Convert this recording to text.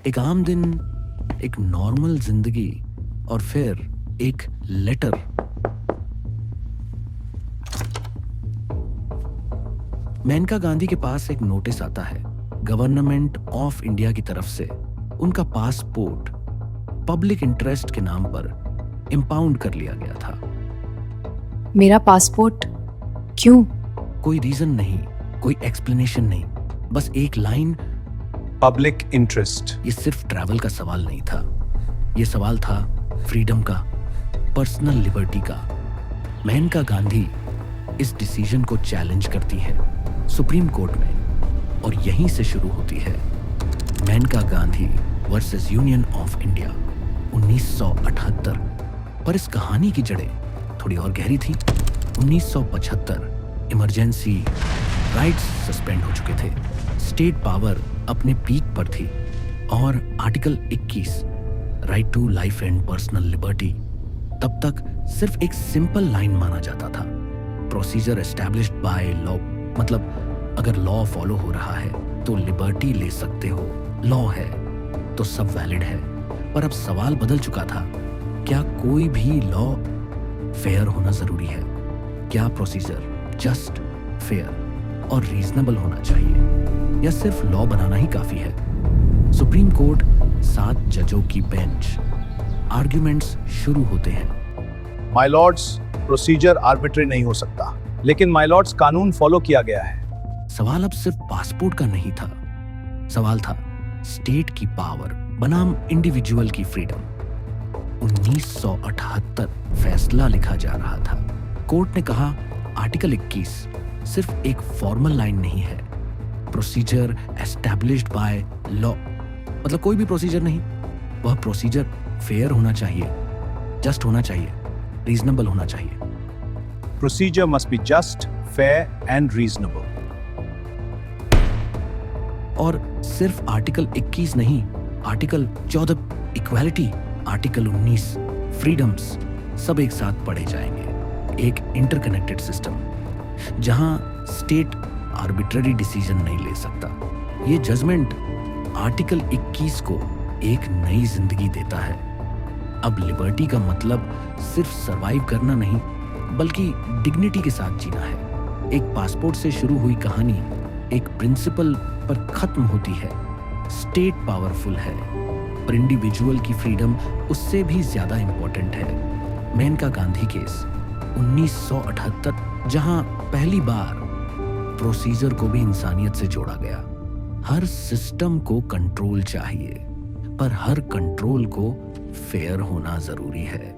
एक आम दिन, एक नॉर्मल जिंदगी और फिर एक लेटर। मेनका गांधी के पास एक नोटिस आता है गवर्नमेंट ऑफ इंडिया की तरफ से। उनका पासपोर्ट पब्लिक इंटरेस्ट के नाम पर इंपाउंड कर लिया गया था। मेरा पासपोर्ट क्यों? कोई रीजन नहीं, कोई एक्सप्लेनेशन नहीं, बस एक लाइन, पब्लिक इंटरेस्ट। ये सिर्फ ट्रैवल का सवाल नहीं था, ये सवाल था फ्रीडम का, पर्सनल लिबर्टी का। मेनका गांधी इस डिसीजन को चैलेंज करती है सुप्रीम कोर्ट में और यहीं से शुरू होती है Maneka Gandhi versus union of India 1978। पर इस कहानी की जड़ें थोड़ी और गहरी थी। 1975 इमरजेंसी, राइट्स सस्पेंड हो चुके थे, स्टेट पावर अपने पीक पर थी और article 21 right to life and personal liberty तब तक सिर्फ एक सिंपल लाइन माना जाता था। प्रोसीजर एस्टैब्लिश्ड बाय लॉ, मतलब अगर लॉ फॉलो हो रहा है तो लिबर्टी ले सकते हो, लॉ है तो सब वैलिड है। पर अब सवाल बदल चुका था, क्या कोई भी लॉ फेयर होना जरूरी है? क्या प्रोसीजर जस्ट, फेयर और रीजनेबल होना चाहिए या सिर्फ लॉ बनाना ही काफी है? सुप्रीम कोर्ट 7 जजों की बेंच। आर्ग्यूमेंट्स शुरू होते हैं। माय लॉर्ड्स, प्रोसीजर आर्बिट्री नहीं हो सकता, लेकिन माय लॉर्ड्स कानून फॉलो किया गया है। सवाल अब सिर्फ पासपोर्ट का नहीं था, सवाल था स्टेट की पावर बनाम इंडिविजुअल की फ्रीडम। 1978 फैसला लिखा जा रहा था। कोर्ट ने कहा आर्टिकल 21 सिर्फ एक फॉर्मल लाइन नहीं है, प्रोसीजर एस्टैब्लिश्ड बाय लॉ, मतलब कोई भी प्रोसीजर नहीं, वह प्रोसीजर फेयर होना चाहिए, जस्ट होना चाहिए, रीजनेबल होना चाहिए। Procedure must be just, fair and reasonable. और सिर्फ आर्टिकल 21 नहीं, आर्टिकल 14 इक्वालिटी, आर्टिकल 19 फ्रीडम्स, सब एक साथ पढ़े जाएंगे। एक इंटरकनेक्टेड सिस्टम जहां स्टेट आर्बिट्ररी डिसीजन नहीं ले सकता। ये जजमेंट आर्टिकल 21 को एक नई जिंदगी देता है। अब लिबर्टी का मतलब सिर्फ सरवाइव करना नहीं, बल्कि डिग्निटी के साथ जीना है। एक पासपोर्ट से शुरू हुई कहानी एक प्रिंसिपल पर खत्म होती है। स्टेट पावरफुल है, पर इंडिविजुअल की फ्रीडम उससे भी ज्यादा इंपॉर्टेंट है। मेनका गांधी केस 1978, जहां पहली बार प्रोसीजर को भी इंसानियत से जोड़ा गया। हर सिस्टम को कंट्रोल चाहिए, पर हर कंट्रोल को फेयर होना जरूरी है।